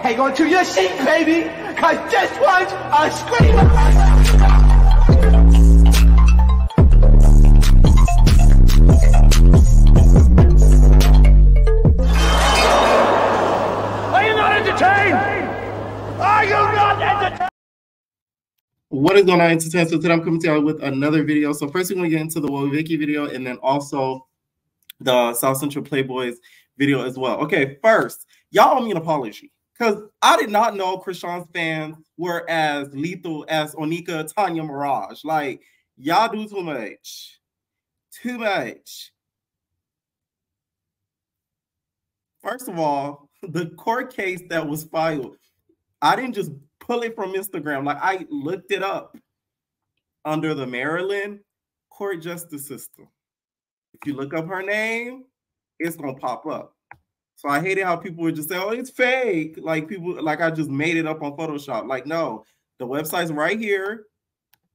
hang on to your seat, baby, cause this one's a screamer. Are you not entertained? Are you not entertained? What is going on, entertainment? So today I'm coming to you with another video. So first we're going to get into the Woah Vicky video and then also the South Central Playboys video as well. Okay, first, y'all owe me an apology because I did not know Krishan's fans were as lethal as Onika, Tanya, Mirage. Like, y'all do too much. Too much. First of all, the court case that was filed, I didn't just pull it from Instagram. Like, I looked it up under the Maryland court justice system. If you look up her name, it's going to pop up. So I hated how people would just say, oh, it's fake. Like, people, like I just made it up on Photoshop. Like, no, the website's right here.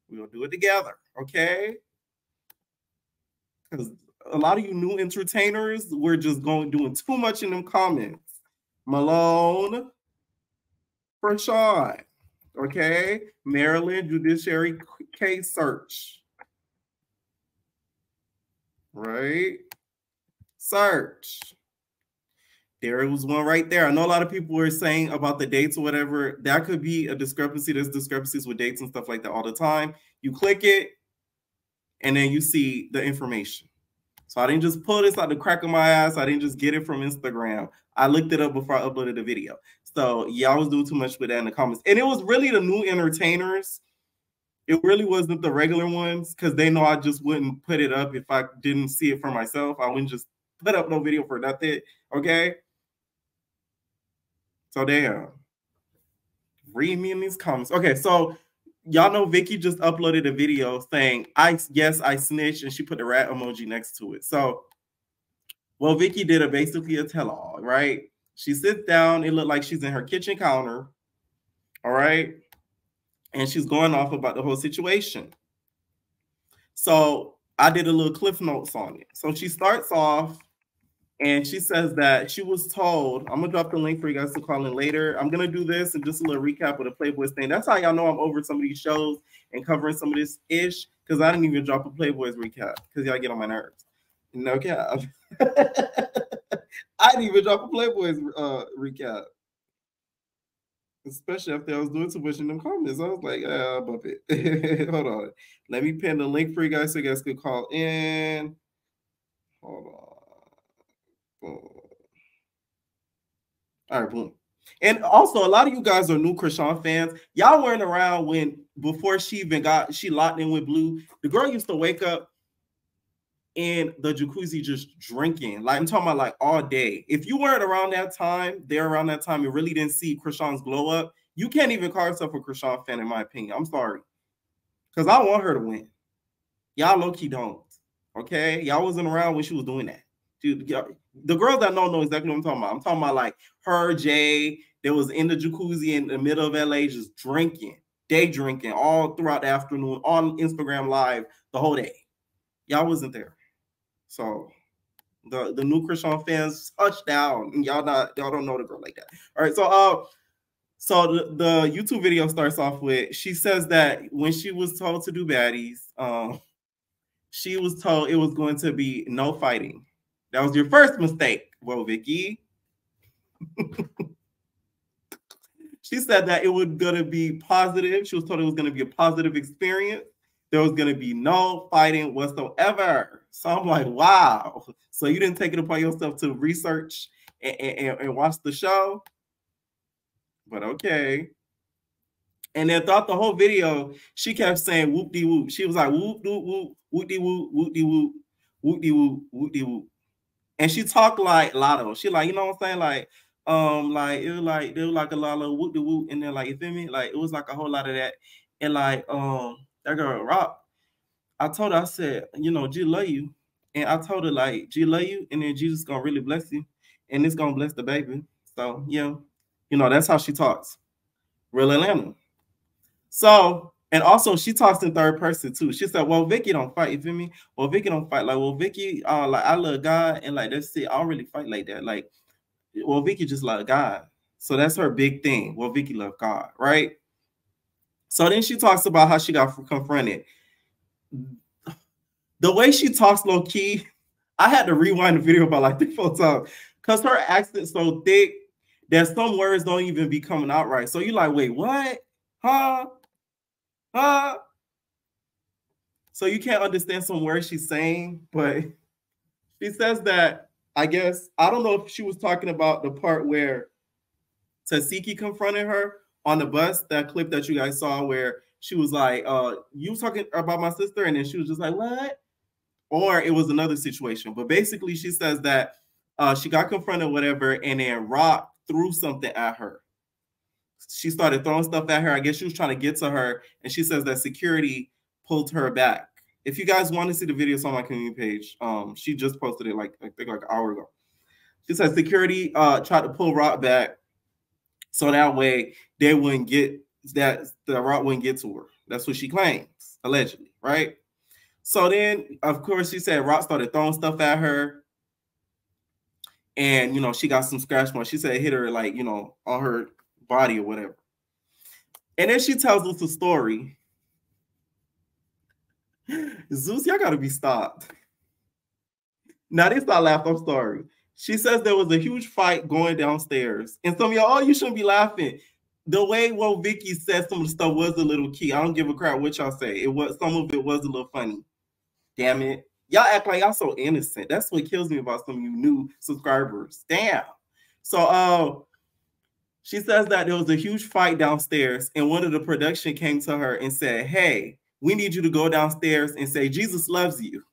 We'll do it together, okay? Because a lot of you new entertainers were just doing too much in them comments. Malone, Krishan, okay? Maryland Judiciary Case Search. Right? Search. There was one right there. I know a lot of people were saying about the dates or whatever. That could be a discrepancy. There's discrepancies with dates and stuff like that all the time. You click it, and then you see the information. So I didn't just pull this out the crack of my ass. I didn't just get it from Instagram. I looked it up before I uploaded the video. So y'all was doing too much with that in the comments. And it was really the new entertainers. It really wasn't the regular ones because they know I just wouldn't put it up if I didn't see it for myself. I wouldn't just put up no video for nothing, okay? So damn. Read me in these comments. Okay, so y'all know Vicky just uploaded a video saying, yes, I snitched, and she put the rat emoji next to it. So, well, Vicky did basically a tell-all, right? She sits down. It looked like she's in her kitchen counter, all right? And she's going off about the whole situation. So I did a little cliff notes on it. So she starts off and she says that she was told, I'm going to drop the link for you guys to call in later. I'm going to do this and just a little recap of the Playboys thing. That's how y'all know I'm over some of these shows and covering some of this ish because I didn't even drop a Playboys recap because y'all get on my nerves. No cap. I didn't even drop a Playboys recap. Especially after I was doing too much in them comments. I was like, bump it. Hold on. Let me pin the link for you guys so you guys could call in. Hold on. Boom. All right, boom. And also, a lot of you guys are new Krishan fans. Y'all weren't around before she locked in with Blue. The girl used to wake up in the jacuzzi just drinking. Like, I'm talking about like all day. If you weren't around that time, you really didn't see Krishan's glow up. You can't even call yourself a Krishan fan, in my opinion. I'm sorry. Because I want her to win. Y'all low-key don't. Okay? Y'all wasn't around when she was doing that. Dude, the girls that know exactly what I'm talking about. I'm talking about like her, Jay, that was in the jacuzzi in the middle of LA just drinking, day drinking all throughout the afternoon on Instagram Live the whole day. Y'all wasn't there. So the new Krishan fans touch down, and y'all don't know the girl like that. All right, so the YouTube video starts off with, she says that when she was told to do baddies, she was told it was going to be no fighting. That was your first mistake, Woah Vicky. She said that it was going to be positive. She was told it was going to be a positive experience. There was going to be no fighting whatsoever. So I'm like, wow. So you didn't take it upon yourself to research and watch the show? But okay. And then throughout the whole video, she kept saying whoop-de-whoop. She was like whoop-de-whoop, whoop-de-whoop, whoop-de-whoop, whoop-de-whoop, whoop-de-whoop. And she talked like Lotto. She like, you know what I'm saying? Like it was like there was like a lot of whoop-de-whoop in there, like, you feel me? Like it was like a whole lot of that. And like that girl Rock, I told her, I said, you know, G love you. And I told her, like, G love you, and then Jesus gonna really bless you, and it's gonna bless the baby. So yeah, you know, that's how she talks. Real Atlanta. So, and also she talks in third person too. She said, well, Vicky don't fight, you feel me? Well, Vicky don't fight. Like, well, Vicky, like, I love God, and like that's it. I don't really fight like that. Like, well, Vicky just love God. So that's her big thing. Well, Vicky loved God, right? So then she talks about how she got confronted. The way she talks low key, I had to rewind the video about like 3-4 times because her accent's so thick that some words don't even be coming out right. So you're like, wait, what? Huh? Huh? So you can't understand some words she's saying, but she says that, I guess, I don't know if she was talking about the part where Tasiki confronted her on the bus, that clip that you guys saw where she was like, you was talking about my sister, and then she was just like, what? Or it was another situation. But basically, she says that she got confronted, whatever, and then Rock threw something at her. She started throwing stuff at her. I guess she was trying to get to her, and she says that security pulled her back. If you guys want to see the video, it's on my community page. She just posted it like I think like an hour ago. She said security tried to pull Rock back, so that way they wouldn't get that the Rock wouldn't get to her. That's what she claims, allegedly, right? So then, of course, she said Rock started throwing stuff at her, and she got some scratch marks. She said it hit her like on her body or whatever. And then she tells us a story. Zeus, y'all gotta be stopped. Now they start laughing. I'm sorry. She says there was a huge fight going downstairs, and some of y'all, you shouldn't be laughing. The way Vicky said some of the stuff was a little key. I don't give a crap what y'all say. It was some of it was a little funny. Damn it. Y'all act like y'all so innocent. That's what kills me about some of you new subscribers. Damn. So she says that there was a huge fight downstairs, and one of the production came to her and said, hey, we need you to go downstairs and say, Jesus loves you.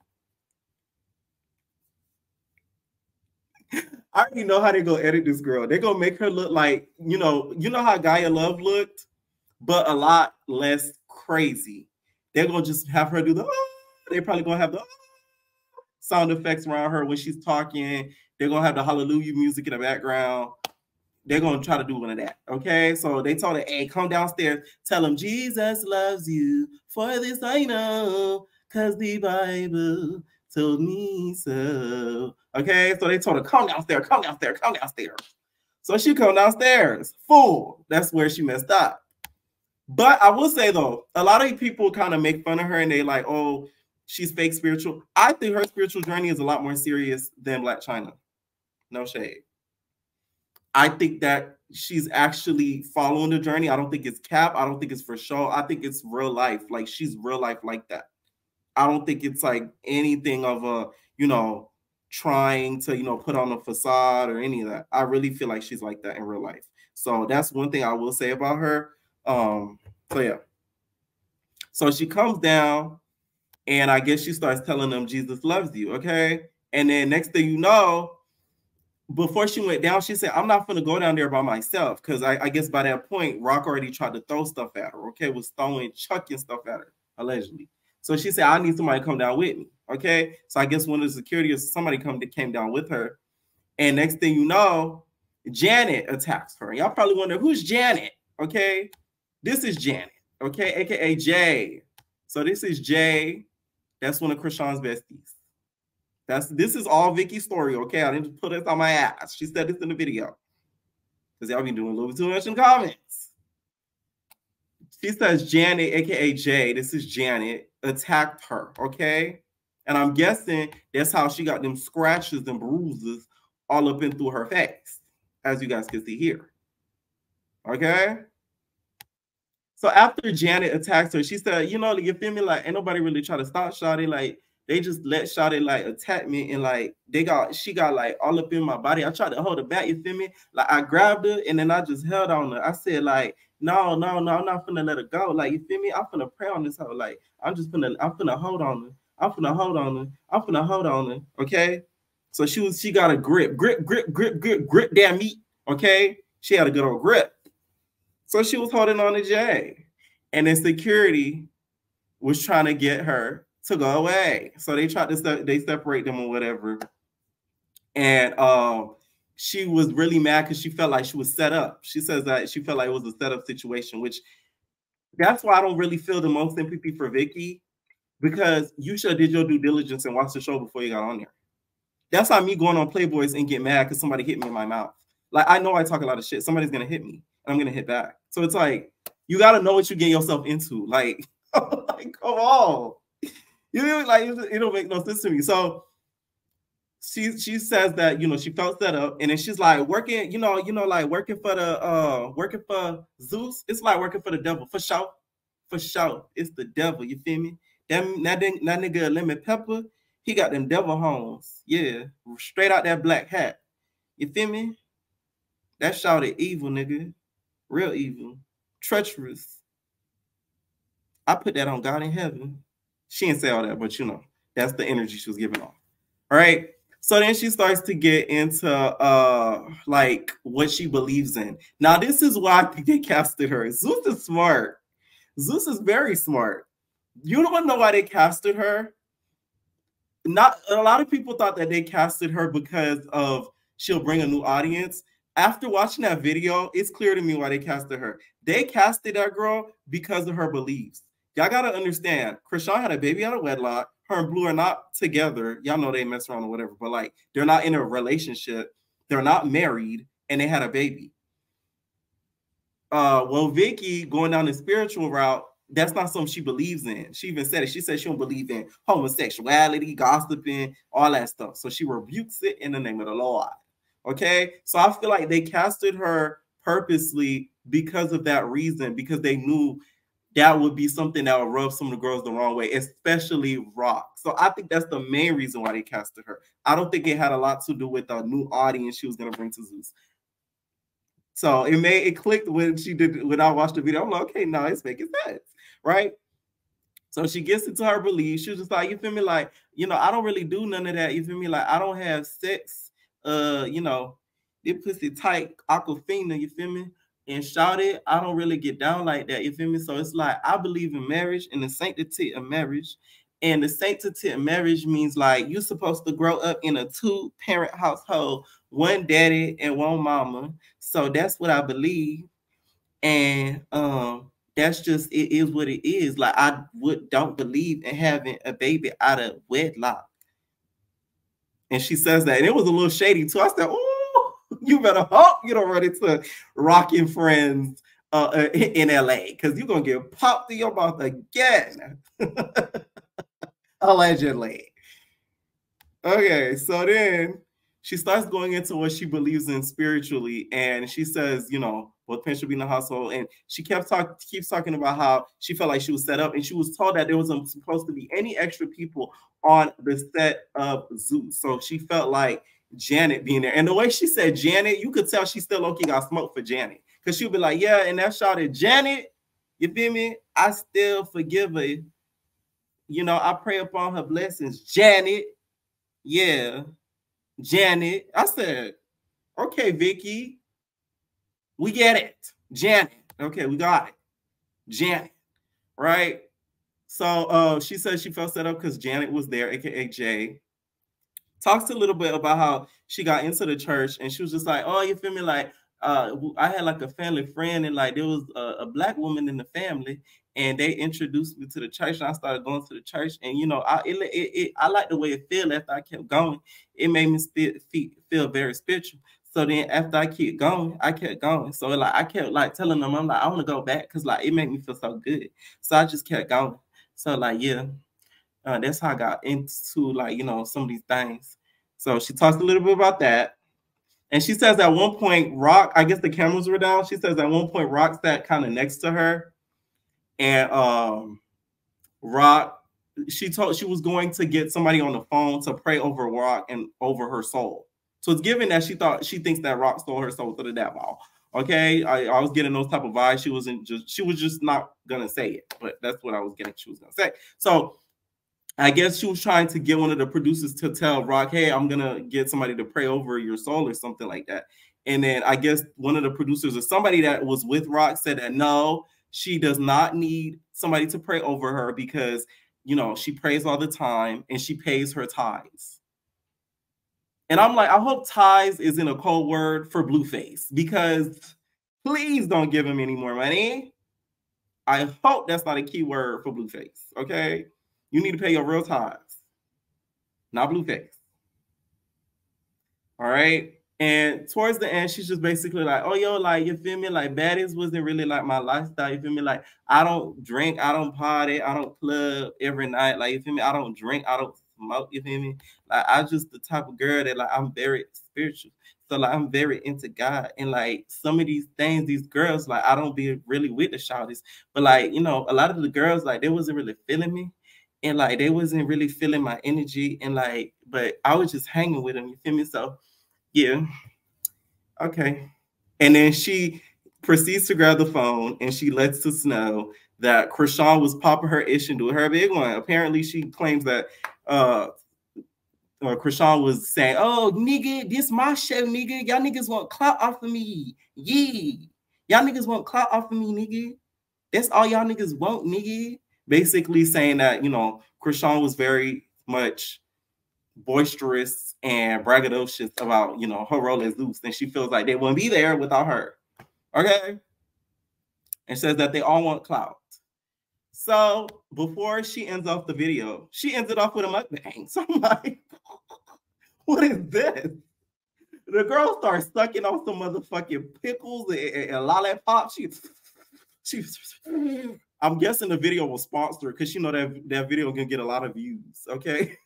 I already know how they're going to edit this girl. They're going to make her look like, you know how Gaia Love looked, but a lot less crazy. They're going to just have her do the, they're probably going to have the sound effects around her when she's talking. They're going to have the hallelujah music in the background. They're going to try to do one of that, okay? So they told her, hey, come downstairs. Tell him Jesus loves you. For this I know, because the Bible told me so. Okay, so they told her, come downstairs, come downstairs, come downstairs. So she come downstairs. Fool. That's where she messed up. But I will say, though, a lot of people kind of make fun of her, and they like, oh, she's fake spiritual. I think her spiritual journey is a lot more serious than Black China. No shade. I think that she's actually following the journey. I don't think it's cap. I don't think it's for show. I think it's real life. Like, she's real life like that. I don't think it's like anything of a, trying to, put on a facade or any of that. I really feel like she's like that in real life. So that's one thing I will say about her. So yeah. So she comes down, and I guess she starts telling them Jesus loves you, okay? And then next thing you know, before she went down, she said, I'm not going to go down there by myself, because I guess by that point, Rock already tried to throw stuff at her, okay? Was chucking stuff at her, allegedly. So she said, I need somebody to come down with me, okay? So I guess one of the security or somebody came down with her. And next thing you know, Janet attacks her. Y'all probably wonder, who's Janet, okay? This is Janet, okay? AKA Jay. So this is Jay. That's one of Krishan's besties. This is all Vicky's story, okay? I didn't put this on my ass. She said this in the video. Because y'all been doing a little bit too much in comments. She says Janet, aka Jay, this is Janet, attacked her, okay? And I'm guessing that's how she got them scratches and bruises all up in through her face, as you guys can see here. Okay? So after Janet attacks her, she said, you feel me? Like, ain't nobody really try to stop Shawty. Like, they just let Shawty like attack me, and like she got like all up in my body. I tried to hold her back, you feel me? Like, I grabbed her and then I just held on her. I said like, no, I'm not finna let her go. Like, you feel me? I'm finna pray on this hoe. Like, I'm finna hold on her. I'm finna hold on her. I'm finna hold on her. Okay. So she got a grip that meat. Okay. She had a good old grip. So she was holding on to Jay, and then security was trying to get her to go away. So they tried to they separate them or whatever. And she was really mad because she felt like she was set up. She says that she felt like it was a setup situation, which that's why I don't really feel the most sympathy for Vicky, because you should have did your due diligence and watched the show before you got on there. That's like me going on Playboys and get mad because somebody hit me in my mouth. Like, I know I talk a lot of shit. Somebody's gonna hit me, and I'm gonna hit back. So it's like, you gotta know what you get yourself into. Like, like come on. You know, like it don't make no sense to me. So she says that, you know, she felt set up, and then she's like working, like working for Zeus. It's like working for the devil, for sure. For sure. It's the devil, you feel me? That nigga Lemon Pepper, he got them devil horns. Yeah, straight out that black hat. You feel me? That shouted evil, nigga. Real evil. Treacherous. I put that on God in heaven. She didn't say all that, but you know, that's the energy she was giving off. All right. So then she starts to get into like what she believes in. Now, this is why I think they casted her. Zeus is smart. Zeus is very smart. You don't know why they casted her. Not a lot of people thought that they casted her because of she'll bring a new audience. After watching that video, it's clear to me why they casted her. They casted that girl because of her beliefs. Y'all gotta understand, Krishan had a baby out of wedlock. Her and Blue are not together. Y'all know they mess around or whatever, but like they're not in a relationship. They're not married, and they had a baby. Well, Vicky going down the spiritual route, that's not something she believes in. She even said it. She said she don't believe in homosexuality, gossiping, all that stuff. So she rebukes it in the name of the Lord. Okay? So I feel like they casted her purposely because of that reason, because they knew that would be something that would rub some of the girls the wrong way, especially Rock. So I think that's the main reason why they casted her. I don't think it had a lot to do with the new audience she was going to bring to Zeus. So it clicked when I watched the video. I'm like, okay, now it's making sense, right? So she gets into her belief. She was just like, you feel me? Like, you know, I don't really do none of that. You feel me? Like, I don't have sex. You know, it pussy tight, aquafina, you feel me? And shout it, I don't really get down like that. You feel me? So it's like, I believe in marriage and the sanctity of marriage. And the sanctity of marriage means like you're supposed to grow up in a 2-parent household, one daddy and one mama. So that's what I believe. And that's just, it is what it is. Like I don't believe in having a baby out of wedlock. And she says that, and it was a little shady too. I said, "Oh, you better hope you don't run into rocking friends in LA, because you're gonna get popped in your mouth again." Allegedly. Okay, so then she starts going into what she believes in spiritually, and she says, you know, both parents should be in the household. And she keeps talking about how she felt like she was set up, and she was told that there wasn't supposed to be any extra people on the set of Zeus. So she felt like Janet being there. And the way she said Janet, you could tell she still low-key got smoked for Janet. Because she'll be like, yeah, and that shot at Janet, you feel me? I still forgive her. You know, I pray upon her blessings. Janet. Yeah. Janet. I said, okay, Vicky. We get it. Janet. Okay, we got it. Janet. Right? So she said she felt set up because Janet was there, aka Jay. Talks a little bit about how she got into the church, and she was just like, oh, you feel me? Like, I had like a family friend, and like there was a black woman in the family, and they introduced me to the church, and I started going to the church, and you know, I like the way it felt after I kept going. It made me feel very spiritual. So then after I kept going. So like I kept like telling them, I'm like, I want to go back because like it made me feel so good. So I just kept going. So like, yeah. That's how I got into like, you know, some of these things. So she talks a little bit about that. And she says at one point, Rock, I guess the cameras were down. She says at one point, Rock sat kind of next to her. And Rock, she was going to get somebody on the phone to pray over Rock and over her soul. So it's given that she thinks that Rock stole her soul to the devil. Okay, I was getting those type of vibes. She was just not gonna say it, but that's what I was getting. She was gonna say. So I guess she was trying to get one of the producers to tell Rock, hey, I'm going to get somebody to pray over your soul or something like that. And then I guess one of the producers or somebody that was with Rock said that, no, she does not need somebody to pray over her because, you know, she prays all the time and she pays her tithes. And I'm like, I hope tithes isn't a code word for Blueface, because please don't give him any more money. I hope that's not a key word for Blueface, okay? You need to pay your real tithes, not Blueface. All right. And towards the end, she's just basically like, oh, yo, like, you feel me? Like, baddies wasn't really like my lifestyle. You feel me? Like, I don't drink, I don't party, I don't club every night. Like, you feel me? I don't drink, I don't smoke. You feel me? Like, I just the type of girl that, like, I'm very spiritual. So, like, I'm very into God. And, like, some of these things, these girls, like, I don't be really with the shawties. But, like, you know, a lot of the girls, like, they wasn't really feeling me. And, like, they wasn't really feeling my energy. And, like, but I was just hanging with them. You feel me? So, yeah. Okay. And then she proceeds to grab the phone and she lets us know that Krishan was popping her ish and doing her big one. Apparently, she claims that Krishan was saying, oh, nigga, this my show, nigga. Y'all niggas want clout off of me. Yeah. Y'all niggas want clout off of me, nigga. That's all y'all niggas want, nigga. Basically saying that, you know, Krishan was very much boisterous and braggadocious about, you know, her role as Zeus, and she feels like they wouldn't be there without her. Okay. And says that they all want clout. So before she ends off the video, she ends it off with a mukbang. So I'm like, what is this? The girl starts sucking off some motherfucking pickles and lollipop. I'm guessing the video was sponsored because you know that video can get a lot of views. Okay.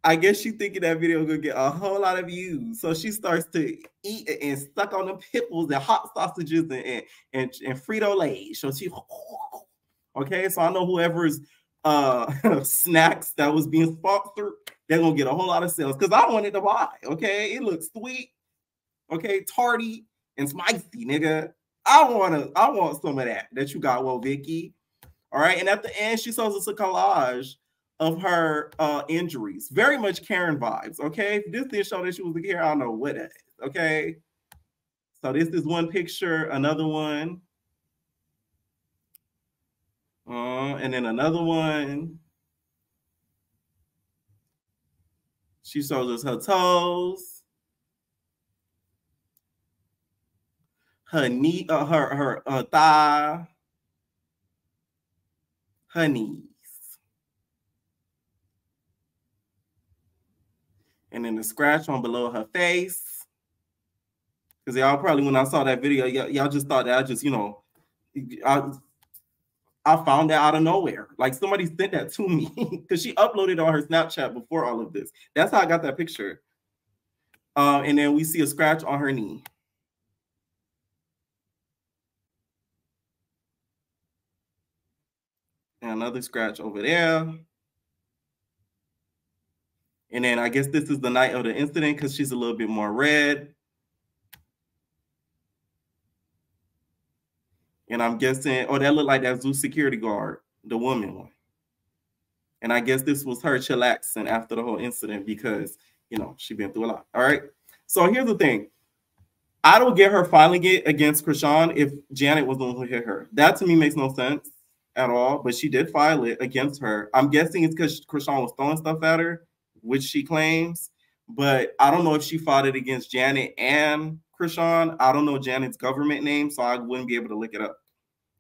I guess she thinking that video gonna get a whole lot of views. So she starts to eat and suck on the pickles and hot sausages and Frito-Lay. So she, okay, so I know whoever's snacks that was being sponsored, they're gonna get a whole lot of sales because I wanted to buy. Okay, it looks sweet, okay, tarty and spicy, nigga. I want some of that you got, well, Vicky. All right, and at the end, she shows us a collage of her injuries. Very much Karen vibes, okay? If this didn't show that she was a Karen, I don't know what that is, okay? So this is one picture, another one. And then another one. She shows us her toes. Her knee, her thigh. Her knees. And then the scratch on below her face. Because y'all probably, when I saw that video, y'all just thought that I just, you know, I found that out of nowhere. Like somebody sent that to me because she uploaded on her Snapchat before all of this. That's how I got that picture. And then we see a scratch on her knee. And another scratch over there. And then I guess this is the night of the incident because she's a little bit more red. And I'm guessing, oh, that looked like that Zeus security guard, the woman one. And I guess this was her chillaxing after the whole incident because, you know, she's been through a lot. All right. So here's the thing. I don't get her filing it against Krishan if Janet was the one who hit her. That to me makes no sense at all. But she did file it against her. I'm guessing it's because Krishan was throwing stuff at her, which she claims. But I don't know if she filed it against Janet and Krishan. I don't know Janet's government name, so I wouldn't be able to look it up.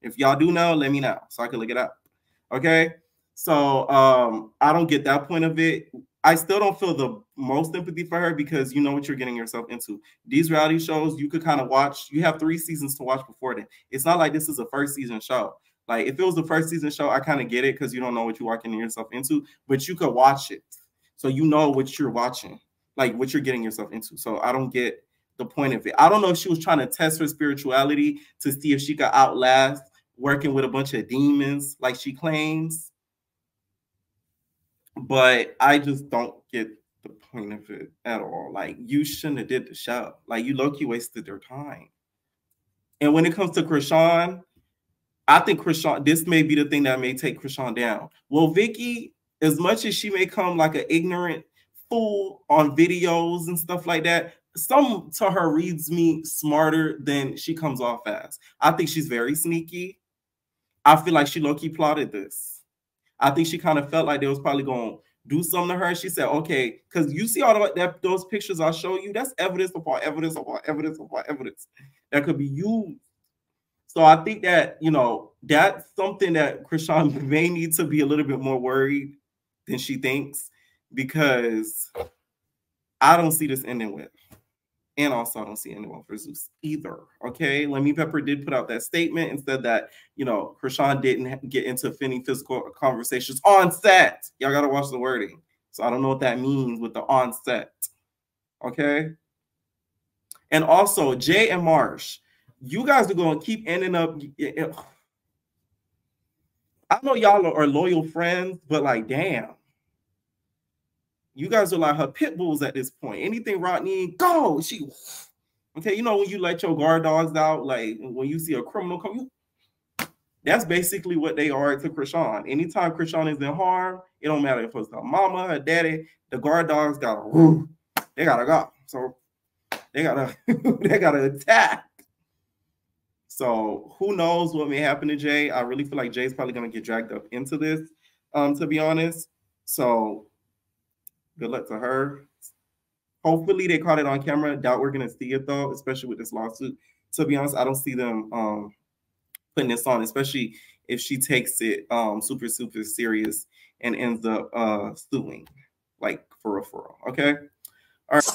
If y'all do know, let me know so I can look it up. Okay. So I don't get that point of it. I still don't feel the most empathy for her because you know what you're getting yourself into. These reality shows, you could kind of watch. You have 3 seasons to watch before then. It's not like this is a first season show. Like if it was the first season show, I kind of get it because you don't know what you're walking yourself into, but you could watch it. So you know what you're watching, like what you're getting yourself into. So I don't get the point of it. I don't know if she was trying to test her spirituality to see if she could outlast working with a bunch of demons like she claims. But I just don't get the point of it at all. Like, you shouldn't have did the show. Like, you low-key wasted their time. And when it comes to Krishan, I think Krishan, this may be the thing that may take Krishan down. Well, Vicky, as much as she may come like an ignorant fool on videos and stuff like that, some to her reads me smarter than she comes off as. I think she's very sneaky. I feel like she low-key plotted this. I think she kind of felt like they was probably going to do something to her. She said, okay, because you see all those pictures I show you, that's evidence upon evidence upon evidence upon evidence that could be used. So I think that, you know, that's something that Krishan may need to be a little bit more worried than she thinks, because I don't see this ending with. And also, I don't see anyone for Zeus either. Okay, Lemmy Pepper did put out that statement and said that, you know, Krishan didn't get into any physical conversations on set. Y'all gotta watch the wording. So I don't know what that means with the on set. Okay. And also, Jay and Marsh, you guys are going to keep ending up. I know y'all are loyal friends, but like, damn. You guys are like her pit bulls at this point. Anything Rodney, go. She, okay, you know when you let your guard dogs out, like when you see a criminal come, that's basically what they are to Krishan. Anytime Krishan is in harm, it don't matter if it's her mama, her daddy, the guard dogs gotta, they gotta go. So they gotta, they gotta attack. So who knows what may happen to Jay? I really feel like Jay's probably gonna get dragged up into this, to be honest. So good luck to her. Hopefully they caught it on camera. Doubt we're gonna see it though, especially with this lawsuit. To be honest, I don't see them putting this on, especially if she takes it super serious and ends up suing, like for real. Okay. All right.